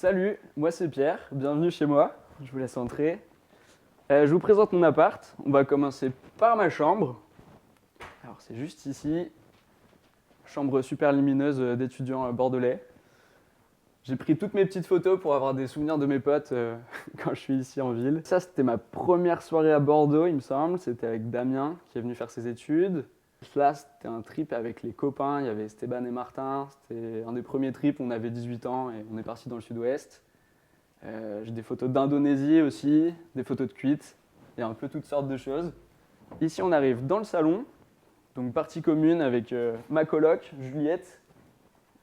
Salut, moi c'est Pierre, bienvenue chez moi, je vous laisse entrer. Je vous présente mon appart, on va commencer par ma chambre. Alors c'est juste ici, chambre super lumineuse d'étudiant bordelais. J'ai pris toutes mes petites photos pour avoir des souvenirs de mes potes quand je suis ici en ville. Ça c'était ma première soirée à Bordeaux il me semble, c'était avec Damien qui est venu faire ses études. Là c'était un trip avec les copains, il y avait Esteban et Martin, c'était un des premiers trips, on avait 18 ans et on est parti dans le sud-ouest. J'ai des photos d'Indonésie aussi, des photos de cuite, et un peu toutes sortes de choses. Ici, on arrive dans le salon, donc partie commune avec ma coloc, Juliette.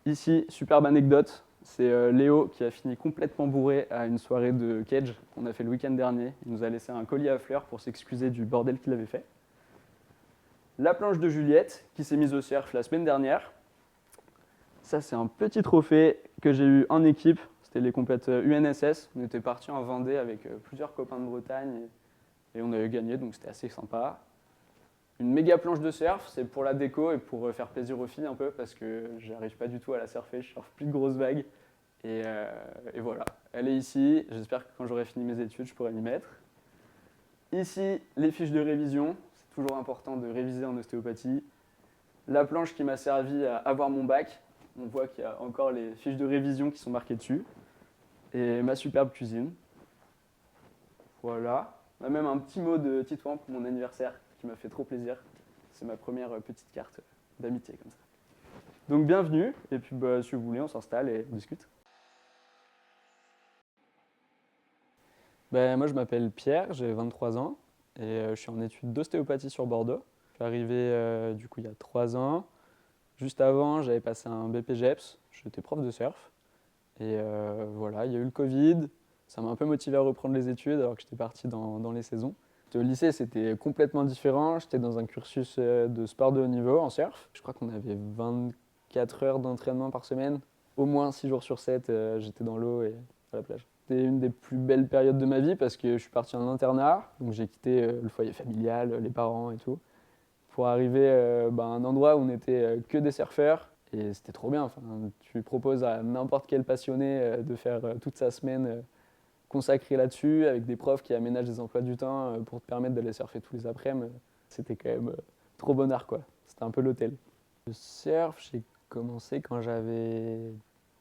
Ici, superbe anecdote, c'est Léo qui a fini complètement bourré à une soirée de cage qu'on a fait le week-end dernier. Il nous a laissé un collier à fleurs pour s'excuser du bordel qu'il avait fait. La planche de Juliette qui s'est mise au surf la semaine dernière. Ça, c'est un petit trophée que j'ai eu en équipe. C'était les compètes UNSS. On était partis en Vendée avec plusieurs copains de Bretagne et on avait gagné, donc c'était assez sympa. Une méga planche de surf, c'est pour la déco et pour faire plaisir aux filles un peu parce que j'arrive pas du tout à la surfer, je surfe plus de grosses vagues. Et voilà, elle est ici. J'espère que quand j'aurai fini mes études, je pourrai m'y mettre. Ici, les fiches de révision. C'est toujours important de réviser en ostéopathie. La planche qui m'a servi à avoir mon bac. On voit qu'il y a encore les fiches de révision qui sont marquées dessus. Et ma superbe cuisine. Voilà. On a même un petit mot de Titouan pour mon anniversaire qui m'a fait trop plaisir. C'est ma première petite carte d'amitié comme ça. Donc bienvenue, et puis si vous voulez, on s'installe et on discute. Moi je m'appelle Pierre, j'ai 23 ans et je suis en études d'ostéopathie sur Bordeaux. Je suis arrivé du coup il y a 3 ans. Juste avant, j'avais passé un BPGEPS, j'étais prof de surf. Et voilà, il y a eu le Covid, ça m'a un peu motivé à reprendre les études alors que j'étais parti dans les saisons. Le lycée, c'était complètement différent. J'étais dans un cursus de sport de haut niveau en surf. Je crois qu'on avait 24 heures d'entraînement par semaine. Au moins 6 jours sur 7, j'étais dans l'eau et à la plage. C'était une des plus belles périodes de ma vie parce que je suis parti en internat. Donc j'ai quitté le foyer familial, les parents et tout, pour arriver à un endroit où on n'était que des surfeurs. Et c'était trop bien. Enfin, tu proposes à n'importe quel passionné de faire toute sa semaine consacrée là-dessus, avec des profs qui aménagent des emplois du temps pour te permettre d'aller surfer tous les après-midi. C'était quand même trop bonheur, quoi. C'était un peu l'hôtel. Le surf, j'ai commencé quand j'avais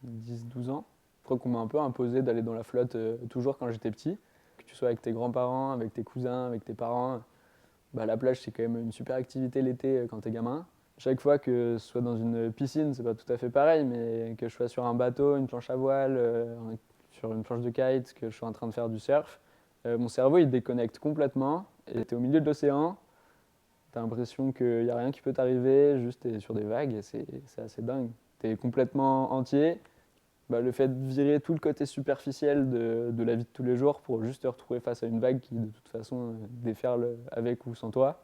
10-12 ans. Je crois qu'on m'a un peu imposé d'aller dans la flotte toujours quand j'étais petit. Que tu sois avec tes grands-parents, avec tes cousins, avec tes parents, la plage, c'est quand même une super activité l'été quand t'es gamin. Chaque fois que ce soit dans une piscine, c'est pas tout à fait pareil, mais que je sois sur un bateau, une planche à voile, sur une planche de kite, que je sois en train de faire du surf, mon cerveau il déconnecte complètement. Et t'es au milieu de l'océan, t'as l'impression qu'il n'y a rien qui peut t'arriver, juste t'es sur des vagues et c'est assez dingue. T'es complètement entier. Le fait de virer tout le côté superficiel de la vie de tous les jours pour juste te retrouver face à une vague qui de toute façon déferle avec ou sans toi,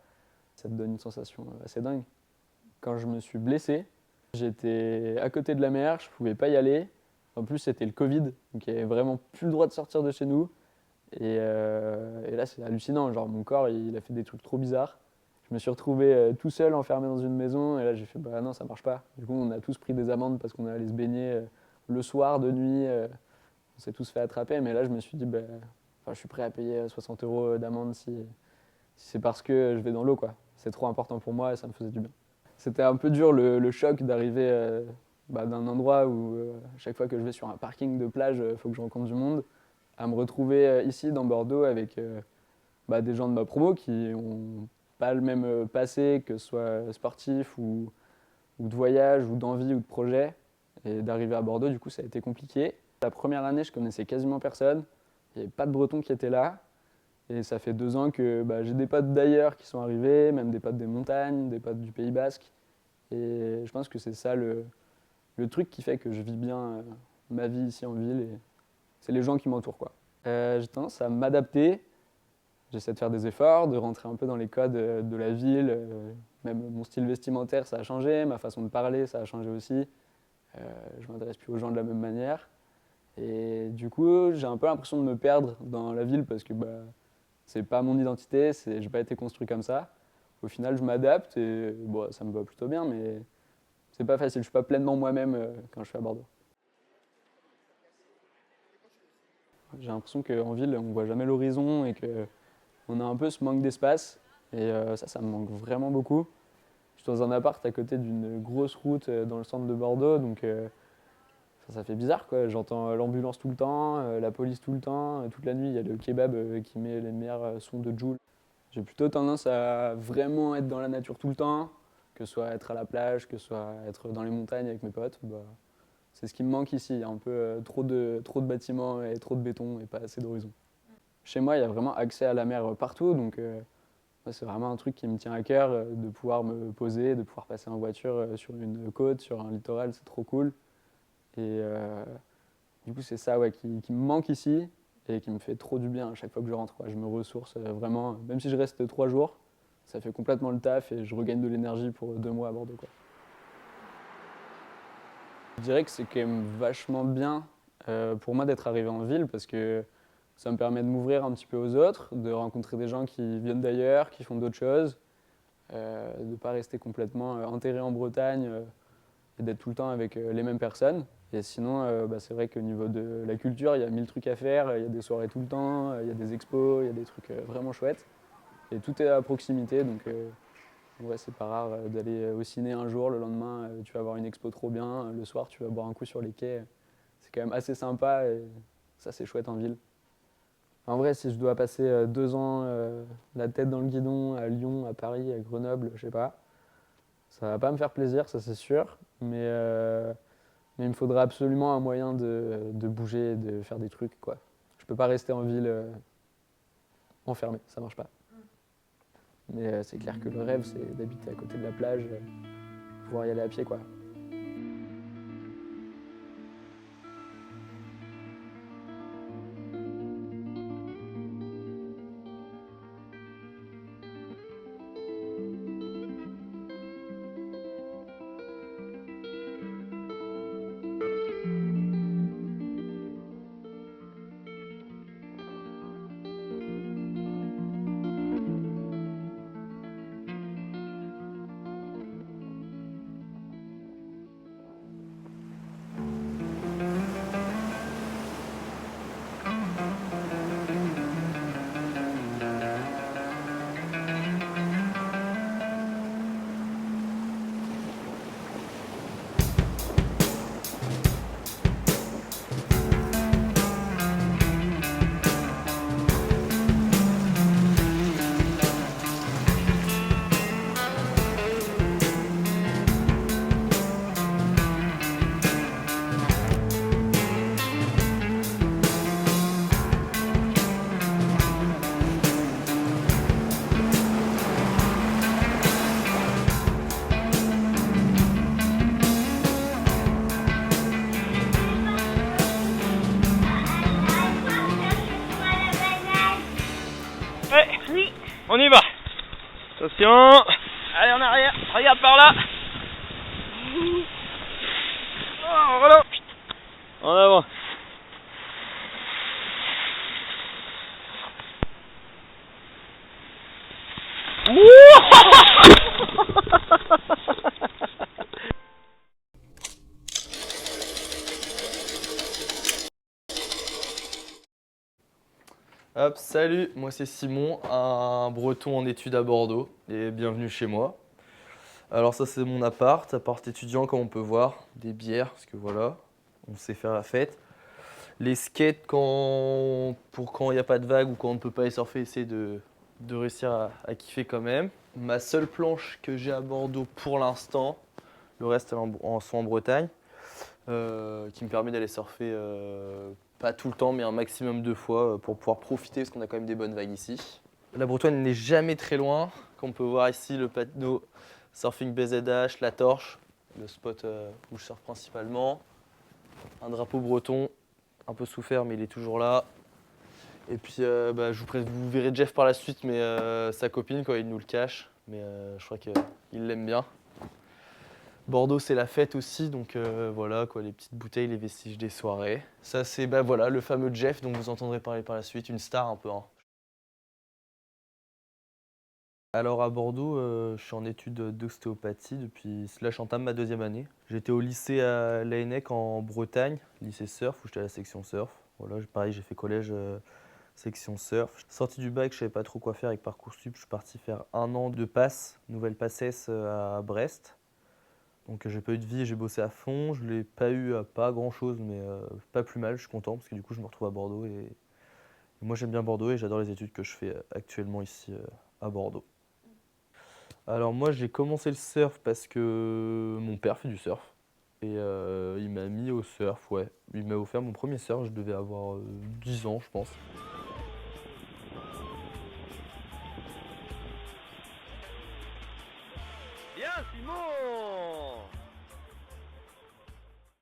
ça te donne une sensation assez dingue. Quand je me suis blessé, j'étais à côté de la mer, je pouvais pas y aller. En plus c'était le Covid, donc il n'y avait vraiment plus le droit de sortir de chez nous. Et là c'est hallucinant, genre mon corps il a fait des trucs trop bizarres. Je me suis retrouvé tout seul enfermé dans une maison et là j'ai fait bah non ça marche pas. Du coup on a tous pris des amendes parce qu'on est allé se baigner le soir, de nuit, on s'est tous fait attraper, mais là je me suis dit, je suis prêt à payer 60 € d'amende si c'est parce que je vais dans l'eau, quoi. C'est trop important pour moi et ça me faisait du bien. C'était un peu dur le choc d'arriver d'un endroit où chaque fois que je vais sur un parking de plage, il faut que je rencontre du monde, à me retrouver ici dans Bordeaux avec des gens de ma promo qui ont pas le même passé, que ce soit sportif ou de voyage ou d'envie ou de projet. Et d'arriver à Bordeaux, du coup, ça a été compliqué. La première année, je connaissais quasiment personne. Il n'y avait pas de Bretons qui étaient là. Et ça fait 2 ans que j'ai des potes d'ailleurs qui sont arrivés, même des potes des montagnes, des potes du Pays Basque. Et je pense que c'est ça le truc qui fait que je vis bien ma vie ici en ville. Et c'est les gens qui m'entourent, quoi. J'ai tendance à m'adapter. J'essaie de faire des efforts, de rentrer un peu dans les codes de la ville. Même mon style vestimentaire, ça a changé. Ma façon de parler, ça a changé aussi. Je ne m'adresse plus aux gens de la même manière. Et du coup, j'ai un peu l'impression de me perdre dans la ville parce que c'est pas mon identité, j'ai pas été construit comme ça. Au final, je m'adapte et ça me va plutôt bien, mais c'est pas facile. Je suis pas pleinement moi-même quand je suis à Bordeaux. J'ai l'impression qu'en ville, on voit jamais l'horizon et qu'on a un peu ce manque d'espace. Et ça me manque vraiment beaucoup. Je suis dans un appart à côté d'une grosse route dans le centre de Bordeaux, donc ça fait bizarre quoi. J'entends l'ambulance tout le temps, la police tout le temps. Toute la nuit, il y a le kebab qui met les meilleurs sons de Jul. J'ai plutôt tendance à vraiment être dans la nature tout le temps, que ce soit être à la plage, que ce soit être dans les montagnes avec mes potes. Bah, c'est ce qui me manque ici. Il y a un peu trop de bâtiments et trop de béton et pas assez d'horizon. Chez moi, il y a vraiment accès à la mer partout, donc ouais, c'est vraiment un truc qui me tient à cœur, de pouvoir me poser, de pouvoir passer en voiture sur une côte, sur un littoral, c'est trop cool. Et du coup, c'est ça ouais, qui me manque ici et qui me fait trop du bien à chaque fois que je rentre, quoi. Je me ressource vraiment, même si je reste 3 jours, ça fait complètement le taf et je regagne de l'énergie pour 2 mois à Bordeaux, quoi. Je dirais que c'est quand même vachement bien pour moi d'être arrivé en ville parce que ça me permet de m'ouvrir un petit peu aux autres, de rencontrer des gens qui viennent d'ailleurs, qui font d'autres choses, de ne pas rester complètement enterré en Bretagne et d'être tout le temps avec les mêmes personnes. Et sinon, bah, c'est vrai qu'au niveau de la culture, il y a 1000 trucs à faire, il y a des soirées tout le temps, il y a des expos, il y a des trucs vraiment chouettes. Et tout est à proximité, donc en vrai, c'est pas rare d'aller au ciné un jour, le lendemain, tu vas voir une expo trop bien, le soir, tu vas boire un coup sur les quais. C'est quand même assez sympa et ça, c'est chouette en ville. En vrai, si je dois passer 2 ans la tête dans le guidon à Lyon, à Paris, à Grenoble, je sais pas, ça va pas me faire plaisir, ça c'est sûr, mais il me faudra absolument un moyen de bouger, de faire des trucs, quoi. Je peux pas rester en ville enfermé, ça marche pas. Mais c'est clair que le rêve, c'est d'habiter à côté de la plage, pouvoir y aller à pied, quoi. Ouais, oui. On y va. Attention. Allez en arrière, regarde par là. Oh, voilà. En avant. Hop, salut, moi c'est Simon, un breton en études à Bordeaux, et bienvenue chez moi. Alors ça c'est mon appart étudiant comme on peut voir, des bières, parce que voilà, on sait faire la fête. Les skates pour quand il n'y a pas de vagues ou quand on ne peut pas y surfer, essayer de réussir à kiffer quand même. Ma seule planche que j'ai à Bordeaux pour l'instant, le reste sont en Bretagne, qui me permet d'aller surfer pas tout le temps, mais un maximum de fois pour pouvoir profiter, parce qu'on a quand même des bonnes vagues ici. La Bretagne n'est jamais très loin, comme on peut voir ici le Patno, Surfing BZH, la Torche, le spot où je surfe principalement. Un drapeau breton, un peu souffert, mais il est toujours là. Et puis vous verrez Jeff par la suite, mais sa copine, quoi, il nous le cache, mais je crois qu'il l'aime bien. Bordeaux, c'est la fête aussi, donc voilà, quoi, les petites bouteilles, les vestiges des soirées. Ça, c'est voilà, le fameux Jeff dont vous entendrez parler par la suite, une star un peu. Hein. Alors à Bordeaux, je suis en études d'ostéopathie depuis, là j'entame ma 2e année. J'étais au lycée à Laennec en Bretagne, lycée surf, où j'étais à la section surf. Voilà, pareil, j'ai fait collège, section surf. Sorti du bac, je savais pas trop quoi faire avec Parcoursup. Je suis parti faire 1 an de passe, nouvelle passesse à Brest. Donc j'ai pas eu de vie, j'ai bossé à fond. Je l'ai pas eu à pas grand chose, mais pas plus mal. Je suis content parce que du coup je me retrouve à Bordeaux et moi j'aime bien Bordeaux et j'adore les études que je fais actuellement ici à Bordeaux. Alors moi j'ai commencé le surf parce que mon père fait du surf et il m'a mis au surf, ouais. Il m'a offert mon premier surf, je devais avoir 10 ans je pense. Bien, Simon!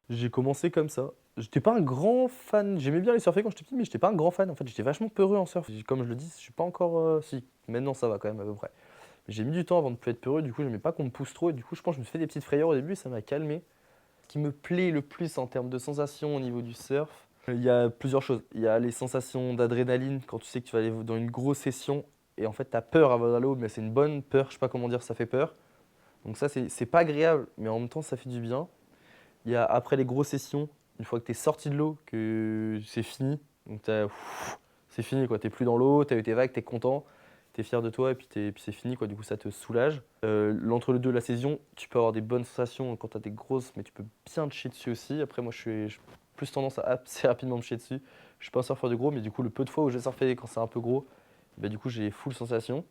J'ai commencé comme ça. J'étais pas un grand fan, j'aimais bien les surfer quand j'étais petit, mais j'étais pas un grand fan. En fait, j'étais vachement peureux en surf. Comme je le dis, je suis pas encore. Si, maintenant ça va quand même à peu près. Mais j'ai mis du temps avant de plus être peureux, du coup, j'aimais pas qu'on me pousse trop. Et du coup, je pense que je me suis fait des petites frayeurs au début et ça m'a calmé. Ce qui me plaît le plus en termes de sensations au niveau du surf, il y a plusieurs choses. Il y a les sensations d'adrénaline quand tu sais que tu vas aller dans une grosse session et en fait, tu as peur avant d'aller l'eau, mais c'est une bonne peur, je sais pas comment dire, ça fait peur. Donc, ça, c'est pas agréable, mais en même temps, ça fait du bien. Il y a après les grosses sessions, une fois que tu es sorti de l'eau, que c'est fini. Donc c'est fini quoi, t'es plus dans l'eau, t'as eu tes vagues, t'es content, t'es fier de toi et puis c'est fini quoi, du coup ça te soulage. L'entre-deux de la saison, tu peux avoir des bonnes sensations quand t'as des grosses, mais tu peux bien te chier dessus aussi. Après moi j'ai plus tendance à assez rapidement me chier dessus. Je suis pas un surfeur de gros, mais du coup le peu de fois où j'ai surfé quand c'est un peu gros, bah, du coup j'ai full sensation.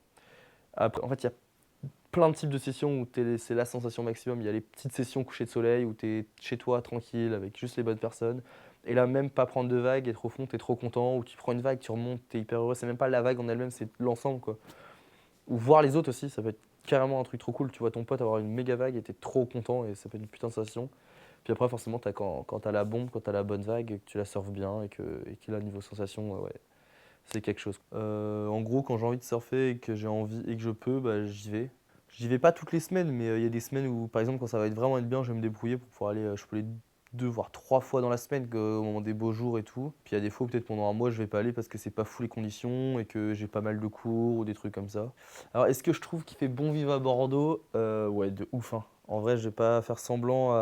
Après, en fait, il y a plein de types de sessions où c'est la sensation maximum. Il y a les petites sessions coucher de soleil où tu es chez toi tranquille avec juste les bonnes personnes. Et là, même pas prendre de vagues, être au fond, tu es trop content. Ou tu prends une vague, tu remontes, tu es hyper heureux. C'est même pas la vague en elle-même, c'est l'ensemble quoi. Ou voir les autres aussi, ça peut être carrément un truc trop cool. Tu vois ton pote avoir une méga vague et tu es trop content et ça peut être une putain de sensation. Puis après, forcément, quand tu as la bombe, quand tu as la bonne vague, et que tu la surfes bien et qu'il a niveau sensation, ouais, c'est quelque chose. En gros, quand j'ai envie de surfer et que j'ai envie et que je peux, bah, j'y vais. J'y vais pas toutes les semaines, mais il y a des semaines où, par exemple, quand ça va être vraiment être bien, je vais me débrouiller pour pouvoir aller. Je peux aller 2 voire 3 fois dans la semaine au moment des beaux jours et tout. Puis il y a des fois où peut-être pendant un mois je vais pas aller parce que c'est pas fou les conditions et que j'ai pas mal de cours ou des trucs comme ça. Alors est-ce que je trouve qu'il fait bon vivre à Bordeaux? Ouais, de ouf, hein. En vrai, je vais pas faire semblant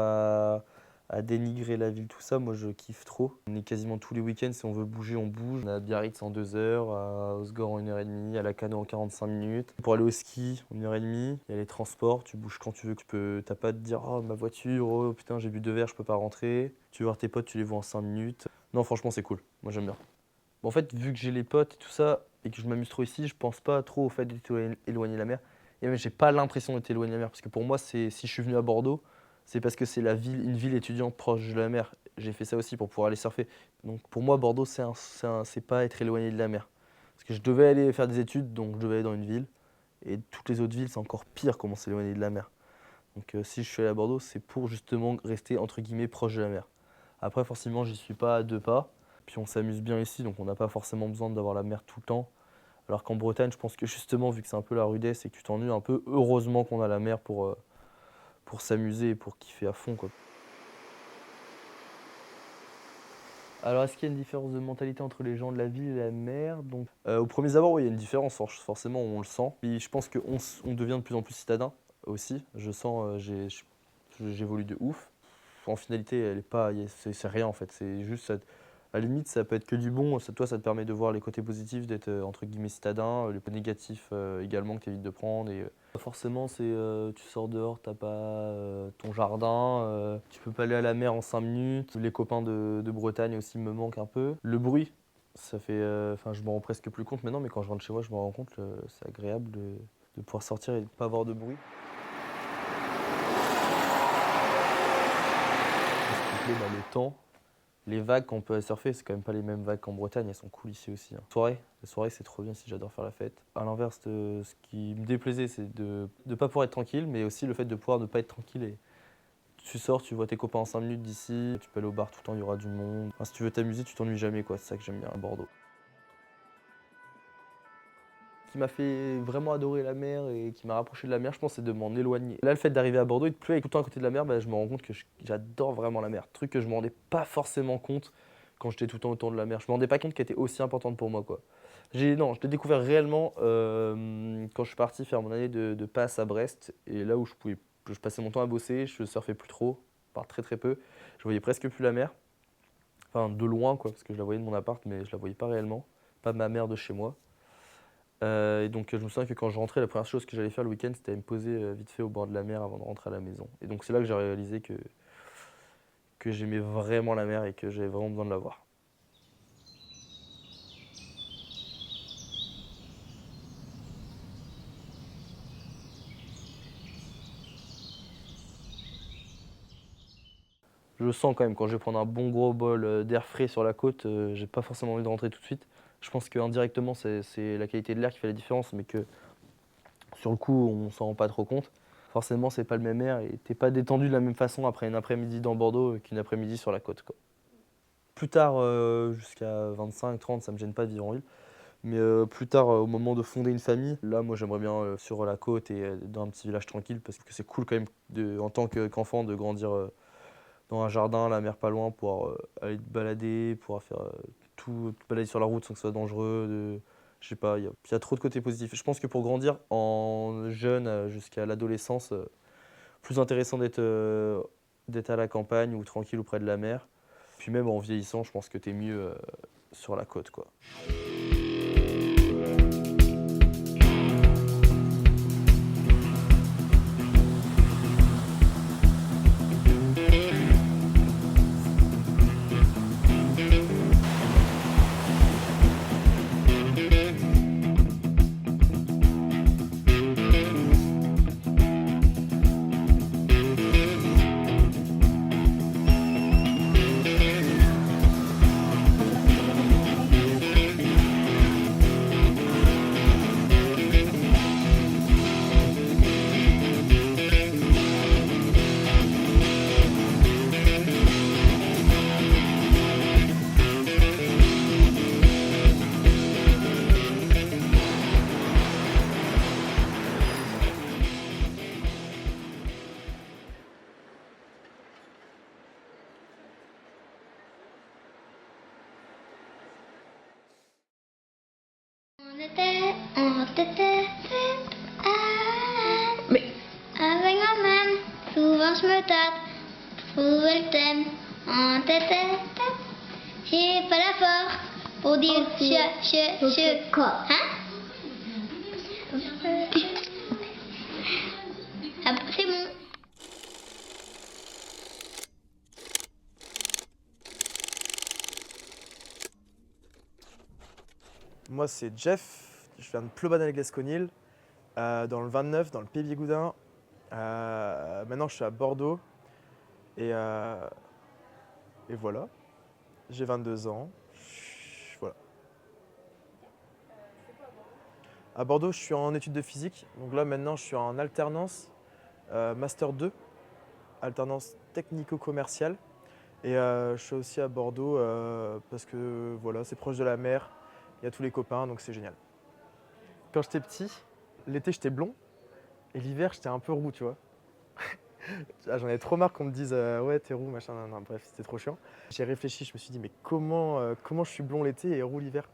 à dénigrer la ville, tout ça. Moi, je kiffe trop. On est quasiment tous les week-ends. Si on veut bouger, on bouge. On a à Biarritz en 2 heures, à Osgore en 1 h 30, à Lacanau en 45 minutes. Pour aller au ski, en 1 h 30. Il y a les transports. Tu bouges quand tu veux. T'as pas à te dire, oh, ma voiture, oh putain, j'ai bu 2 verres, je peux pas rentrer. Tu veux voir tes potes, tu les vois en 5 minutes. Non, franchement, c'est cool. Moi, j'aime bien. Bon, en fait, vu que j'ai les potes et tout ça, et que je m'amuse trop ici, je pense pas trop au fait d'être éloigné de la mer. Et même, j'ai pas l'impression d'être éloigné de la mer. Parce que pour moi, si je suis venu à Bordeaux, c'est parce que c'est une ville étudiante proche de la mer. J'ai fait ça aussi pour pouvoir aller surfer. Donc pour moi, Bordeaux, c'est pas être éloigné de la mer. Parce que je devais aller faire des études, donc je devais aller dans une ville. Et toutes les autres villes, c'est encore pire comment s'éloigner de la mer. Donc si je suis allé à Bordeaux, c'est pour justement rester entre guillemets proche de la mer. Après, forcément, j'y suis pas à 2 pas. Puis on s'amuse bien ici, donc on n'a pas forcément besoin d'avoir la mer tout le temps. Alors qu'en Bretagne, je pense que justement, vu que c'est un peu la rudesse et que tu t'ennuies un peu, heureusement qu'on a la mer pour s'amuser et pour kiffer à fond, quoi. Alors, est-ce qu'il y a une différence de mentalité entre les gens de la ville et la mer? Donc, au premier abord, oui, il y a une différence, forcément, on le sent. Et je pense qu'on devient de plus en plus citadin aussi. Je sens, j'évolue de ouf. En finalité, elle est pas, c'est rien en fait. C'est juste, à la limite, ça peut être que du bon. Toi, ça te permet de voir les côtés positifs, d'être entre guillemets citadin, les côtés négatifs également que tu évites de prendre. Et forcément, tu sors dehors, t'as pas ton jardin, tu peux pas aller à la mer en 5 minutes. Les copains de Bretagne aussi me manquent un peu. Le bruit, ça fait, enfin, je m'en rends presque plus compte maintenant, mais quand je rentre chez moi, je me rends compte, c'est agréable de pouvoir sortir et de pas avoir de bruit. Le temps, les vagues qu'on peut surfer, c'est quand même pas les mêmes vagues qu'en Bretagne, elles sont cool ici aussi, hein. La soirée c'est trop bien si j'adore faire la fête. À l'inverse de ce qui me déplaisait, c'est de ne pas pouvoir être tranquille, mais aussi le fait de pouvoir ne pas être tranquille. Et tu sors, tu vois tes copains en 5 minutes d'ici, tu peux aller au bar tout le temps, il y aura du monde. Enfin, si tu veux t'amuser, tu t'ennuies jamais, quoi. C'est ça que j'aime bien à Bordeaux. Qui m'a fait vraiment adorer la mer et qui m'a rapproché de la mer, je pense, c'est de m'en éloigner. Là, le fait d'arriver à Bordeaux et de plus être tout le temps à côté de la mer, bah, je me rends compte que j'adore vraiment la mer. Truc que je me rendais pas forcément compte quand j'étais tout le temps autour de la mer. Je me rendais pas compte qu'elle était aussi importante pour moi, quoi. Non, je l'ai découvert réellement quand je suis parti faire mon année de passe à Brest. Et là où je passais mon temps à bosser, je surfais plus trop, par très très peu. Je voyais presque plus la mer. Enfin, de loin, quoi, parce que je la voyais de mon appart, mais je la voyais pas réellement. Pas ma mère de chez moi. Et donc, je me souviens que quand je rentrais, la première chose que j'allais faire le week-end, c'était me poser vite fait au bord de la mer avant de rentrer à la maison. Et donc, c'est là que j'ai réalisé que j'aimais vraiment la mer et que j'avais vraiment besoin de la voir. Je sens quand même quand je vais prendre un bon gros bol d'air frais sur la côte, j'ai pas forcément envie de rentrer tout de suite. Je pense qu'indirectement, c'est la qualité de l'air qui fait la différence, mais que sur le coup, on s'en rend pas trop compte. Forcément, c'est pas le même air et t'es pas détendu de la même façon après une après-midi dans Bordeaux qu'une après-midi sur la côte, quoi. Plus tard, jusqu'à 25-30, ça me gêne pas de vivre en ville. Mais plus tard, au moment de fonder une famille, là, moi, j'aimerais bien sur la côte et dans un petit village tranquille parce que c'est cool quand même en tant qu'enfant de grandir dans un jardin, la mer pas loin, pouvoir aller te balader, pouvoir faire te balader sur la route sans que ce soit dangereux. Je sais pas, il y a trop de côtés positifs. Je pense que pour grandir en jeune jusqu'à l'adolescence, plus intéressant d'être à la campagne ou tranquille ou près de la mer. Puis même en vieillissant, je pense que t'es mieux sur la côte, quoi. On était mais avec ma main, souvent je me tâte, trouver le thème. On était j'ai pas la force pour dire quoi. Hein? Ah, c'est bon. Moi, c'est Jeff, je viens de Plobanel-Gasconil, dans le 29, dans le Pays Bigoudin. Maintenant, je suis à Bordeaux et voilà. J'ai 22 ans. Voilà. À Bordeaux, je suis en études de physique. Donc là, maintenant, je suis en alternance, Master 2, alternance technico-commerciale. Et je suis aussi à Bordeaux parce que voilà, c'est proche de la mer. Il y a tous les copains, donc c'est génial. Quand j'étais petit, l'été j'étais blond et l'hiver j'étais un peu roux, tu vois. J'en avais trop marre qu'on me dise ouais t'es roux, machin, non, bref, c'était trop chiant. J'ai réfléchi, je me suis dit mais comment je suis blond l'été et roux l'hiver?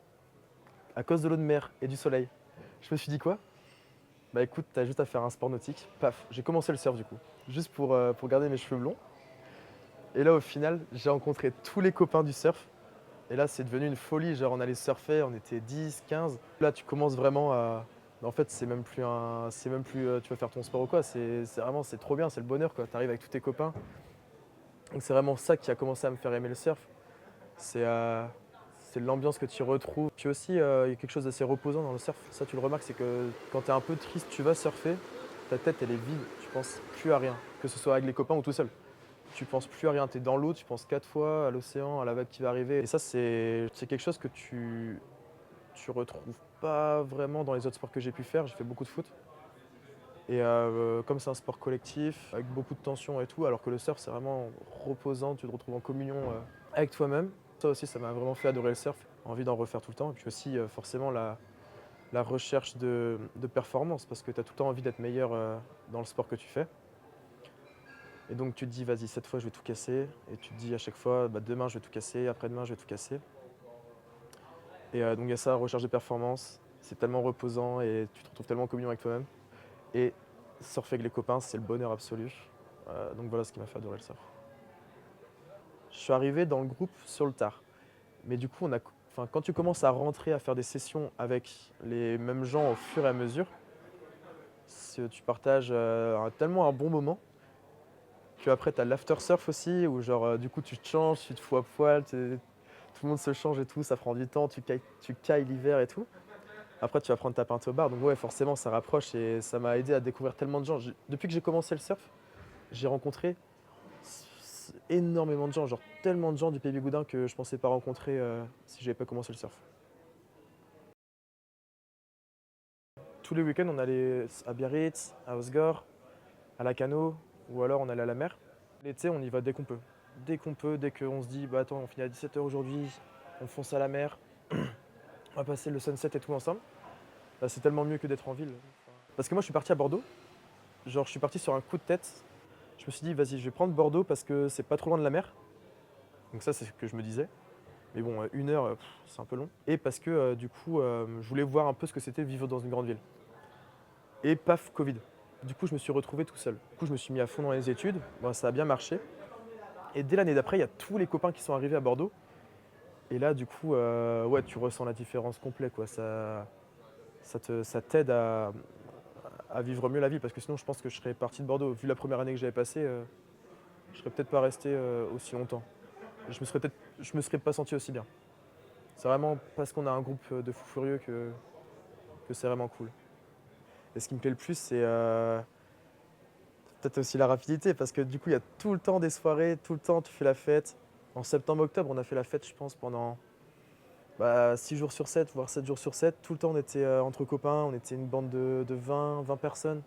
À cause de l'eau de mer et du soleil. Je me suis dit quoi? Bah écoute, t'as juste à faire un sport nautique. Paf, j'ai commencé le surf du coup, juste pour garder mes cheveux blonds. Et là au final, j'ai rencontré tous les copains du surf. Et là, c'est devenu une folie. Genre, on allait surfer, on était 10, 15. Là, tu commences vraiment à. En fait, c'est même plus tu vas faire ton sport ou quoi. C'est vraiment, c'est trop bien, c'est le bonheur, quoi. Tu arrives avec tous tes copains. Donc, c'est vraiment ça qui a commencé à me faire aimer le surf. C'est l'ambiance que tu y retrouves. Puis aussi, il y a quelque chose d'assez reposant dans le surf. Ça, tu le remarques, c'est que quand tu es un peu triste, tu vas surfer, ta tête, elle est vide. Tu penses plus à rien, que ce soit avec les copains ou tout seul. Tu penses plus à rien, tu es dans l'eau, tu penses 4 fois à l'océan, à la vague qui va arriver. Et ça, c'est quelque chose que tu retrouves pas vraiment dans les autres sports que j'ai pu faire. J'ai fait beaucoup de foot. Et comme c'est un sport collectif, avec beaucoup de tension et tout, alors que le surf, c'est vraiment reposant, tu te retrouves en communion avec toi-même. Ça aussi, ça m'a vraiment fait adorer le surf, envie d'en refaire tout le temps. Et puis aussi, forcément, la recherche de performance, parce que tu as tout le temps envie d'être meilleur dans le sport que tu fais. Et donc tu te dis, vas-y, cette fois je vais tout casser. Et tu te dis à chaque fois, bah, demain je vais tout casser, après-demain je vais tout casser. Et donc il y a ça, recherche de performance. C'est tellement reposant et tu te retrouves tellement en communion avec toi-même. Et surfer avec les copains, c'est le bonheur absolu. Donc voilà ce qui m'a fait adorer le surf. je suis arrivé dans le groupe sur le tard. Mais du coup, quand tu commences à rentrer, à faire des sessions avec les mêmes gens au fur et à mesure, tu partages tellement un bon moment qu'après tu as l'after surf aussi, où genre du coup tu te changes, tu te fous à poil, tout le monde se change et tout, ça prend du temps, tu cailles l'hiver et tout. Après tu vas prendre ta pinte au bar, donc ouais forcément ça rapproche et ça m'a aidé à découvrir tellement de gens. Depuis que j'ai commencé le surf, j'ai rencontré énormément de gens, genre tellement de gens du Pays Bigoudin que je pensais pas rencontrer si j'avais pas commencé le surf. Tous les week-ends, on allait à Biarritz, à Osgore, à Lacanau, ou alors on allait à la mer. L'été, on y va dès qu'on peut. Dès qu'on peut, dès qu'on se dit, bah attends, on finit à 17h aujourd'hui, on fonce à la mer, on va passer le sunset et tout ensemble. Bah, c'est tellement mieux que d'être en ville. Parce que moi, je suis parti à Bordeaux. Genre, je suis parti sur un coup de tête. Je me suis dit, vas-y, je vais prendre Bordeaux parce que c'est pas trop loin de la mer. Donc ça, c'est ce que je me disais. Mais bon, 1 heure, c'est un peu long. Et parce que du coup, je voulais voir un peu ce que c'était vivre dans une grande ville. Et paf, Covid. Du coup, je me suis retrouvé tout seul. Du coup, je me suis mis à fond dans les études. Bon, ça a bien marché. Et dès l'année d'après, il y a tous les copains qui sont arrivés à Bordeaux. Et là, du coup, ouais, tu ressens la différence complète, quoi. Ça t'aide à vivre mieux la vie. Parce que sinon, je pense que je serais parti de Bordeaux. Vu la première année que j'avais passée, je serais peut-être pas resté aussi longtemps. Je me serais pas senti aussi bien. C'est vraiment parce qu'on a un groupe de fous furieux que c'est vraiment cool. Et ce qui me plaît le plus, c'est peut-être aussi la rapidité, parce que du coup, il y a tout le temps des soirées, tout le temps tu fais la fête. En septembre-octobre, on a fait la fête, je pense, pendant 6 jours sur 7, voire 7 jours sur 7. Tout le temps, on était entre copains, on était une bande de 20 personnes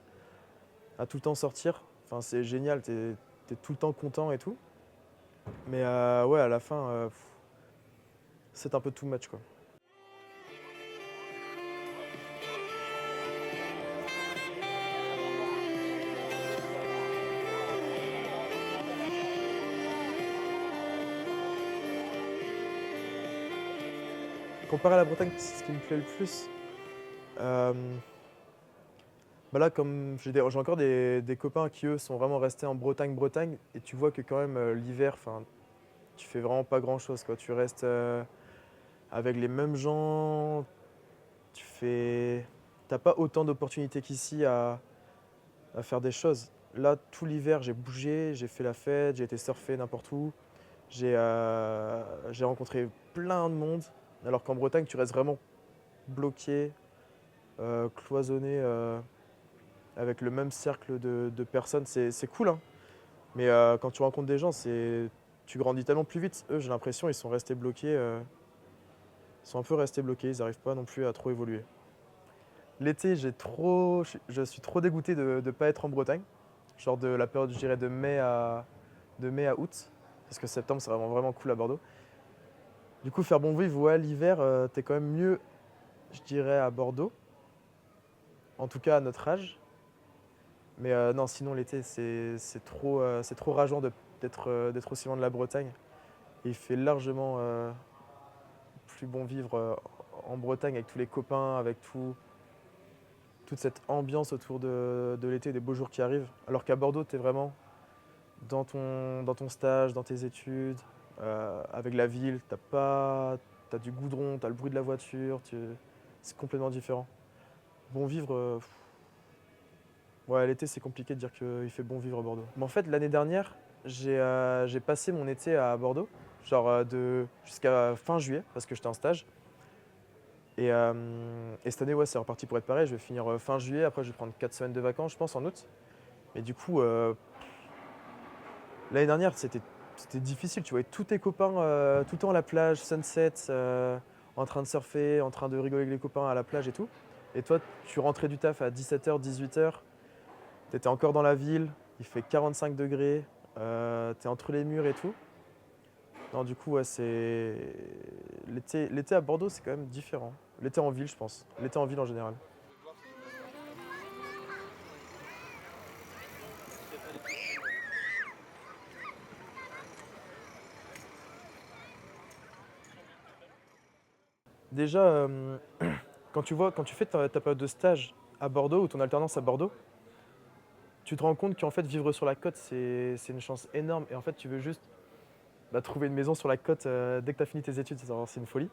à tout le temps sortir. Enfin, c'est génial, t'es tout le temps content et tout. Mais ouais, à la fin, c'est un peu too much, quoi. Comparé à la Bretagne, c'est ce qui me plaît le plus. Euh, Là, comme j'ai encore des copains qui, eux, sont vraiment restés en Bretagne, et tu vois que quand même, l'hiver, tu fais vraiment pas grand-chose, quoi. Tu restes avec les mêmes gens, t'as pas autant d'opportunités qu'ici à faire des choses. Là, tout l'hiver, j'ai bougé, j'ai fait la fête, j'ai été surfer n'importe où. J'ai rencontré plein de monde, alors qu'en Bretagne, tu restes vraiment bloqué, cloisonné, avec le même cercle de personnes. C'est cool, hein. Mais quand tu rencontres des gens, tu grandis tellement plus vite. Eux, j'ai l'impression, ils sont restés bloqués. Ils sont un peu restés bloqués, ils n'arrivent pas non plus à trop évoluer. L'été, je suis trop dégoûté de ne pas être en Bretagne. Genre de la période, je dirais, de mai à août. Parce que septembre, c'est vraiment cool à Bordeaux. Du coup, faire bon vivre, ouais, l'hiver, t'es quand même mieux, je dirais, à Bordeaux. En tout cas, à notre âge. Mais non, sinon, l'été, c'est trop rageant d'être aussi loin de la Bretagne. Et il fait largement plus bon vivre en Bretagne avec tous les copains, avec toute cette ambiance autour de l'été, des beaux jours qui arrivent. Alors qu'à Bordeaux, tu es vraiment dans ton stage, dans tes études, avec la ville. T'as du goudron, t'as le bruit de la voiture, c'est complètement différent. Bon vivre, ouais, l'été c'est compliqué de dire qu'il fait bon vivre à Bordeaux. Mais en fait, l'année dernière, j'ai passé mon été à Bordeaux, genre jusqu'à fin juillet, parce que j'étais en stage. Et cette année, ouais, c'est reparti pour être pareil. Je vais finir fin juillet, après je vais prendre 4 semaines de vacances, je pense, en août. Et du coup, l'année dernière, c'était difficile. Tu voyais tous tes copains tout le temps à la plage, sunset, en train de surfer, en train de rigoler avec les copains à la plage et tout. Et toi, tu rentrais du taf à 17h, 18h, tu étais encore dans la ville, il fait 45 degrés, tu es entre les murs et tout. Non, du coup, ouais, l'été à Bordeaux, c'est quand même différent. L'été en ville, je pense. L'été en ville en général. Déjà, quand tu fais ta période de stage à Bordeaux ou ton alternance à Bordeaux, tu te rends compte qu'en fait, vivre sur la côte, c'est une chance énorme. Et en fait, tu veux juste bah, trouver une maison sur la côte dès que tu as fini tes études, c'est une folie.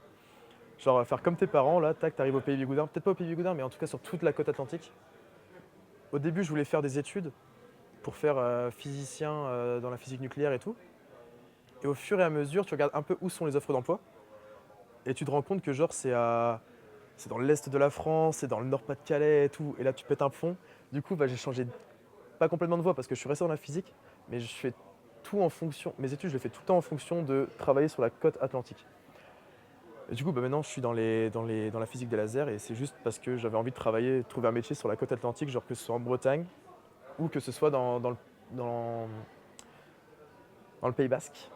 Genre faire comme tes parents, là, tac, t'arrives au Pays Bigoudin, peut-être pas au Pays Bigoudin, mais en tout cas sur toute la côte atlantique. Au début, je voulais faire des études pour faire physicien dans la physique nucléaire et tout. Et au fur et à mesure, tu regardes un peu où sont les offres d'emploi et tu te rends compte que genre c'est dans l'est de la France, c'est dans le Nord-Pas-de-Calais et tout. Et là, tu pètes un plomb. Du coup, bah, j'ai changé, pas complètement de voie parce que je suis resté dans la physique, mais je fais tout en fonction, mes études, je les fais tout le temps en fonction de travailler sur la côte atlantique. Et du coup, bah, maintenant, je suis dans la physique des lasers et c'est juste parce que j'avais envie de travailler, de trouver un métier sur la côte atlantique, genre que ce soit en Bretagne ou que ce soit dans le Pays Basque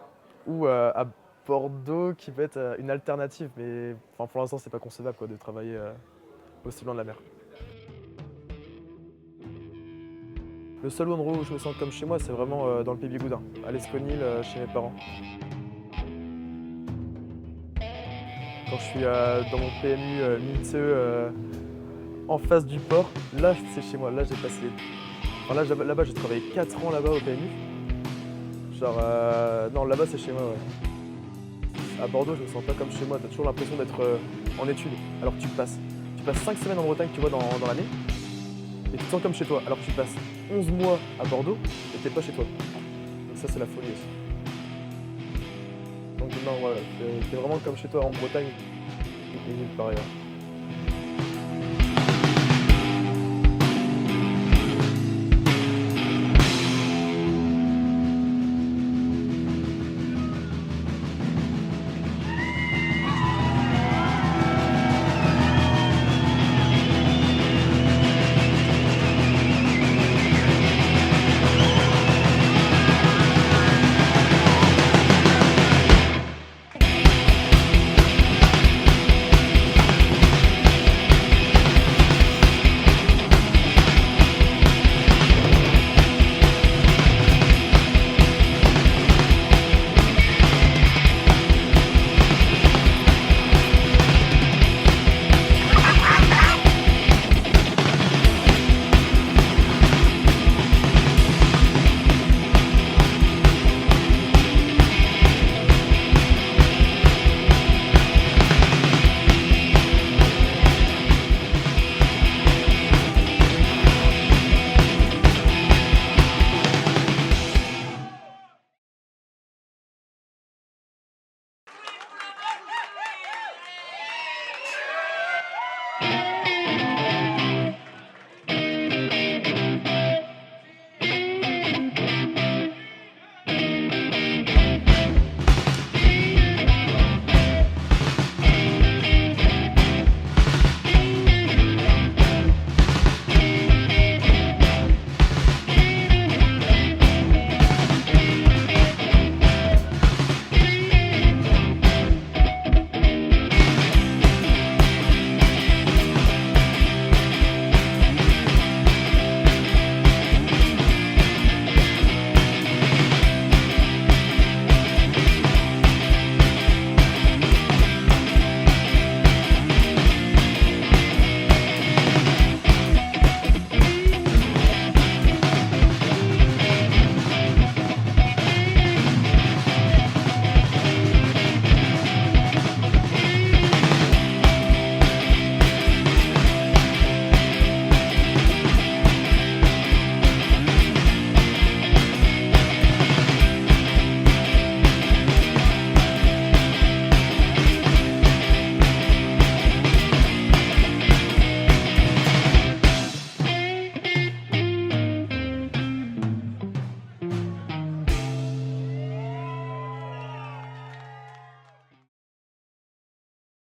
ou à Bordeaux qui peut être une alternative. Mais enfin, pour l'instant, c'est pas concevable quoi, de travailler aussi loin de la mer. Le seul endroit où je me sens comme chez moi, c'est vraiment dans le Pays Bigoudin, à l'Esconil, chez mes parents. Quand je suis dans mon PMU Minteux, en face du port, là c'est chez moi. Là j'ai passé. Enfin, là-bas j'ai travaillé 4 ans là-bas au PMU. Genre non, là-bas c'est chez moi, ouais. À Bordeaux, je me sens pas comme chez moi. T'as toujours l'impression d'être en études. Alors que tu passes 5 semaines en Bretagne, tu vois, dans l'année. Et tu te sens comme chez toi. Alors que tu passes 11 mois à Bordeaux et t'es pas chez toi. Donc ça, c'est la folie aussi. Donc non, voilà, t'es vraiment comme chez toi en Bretagne et nulle part ailleurs.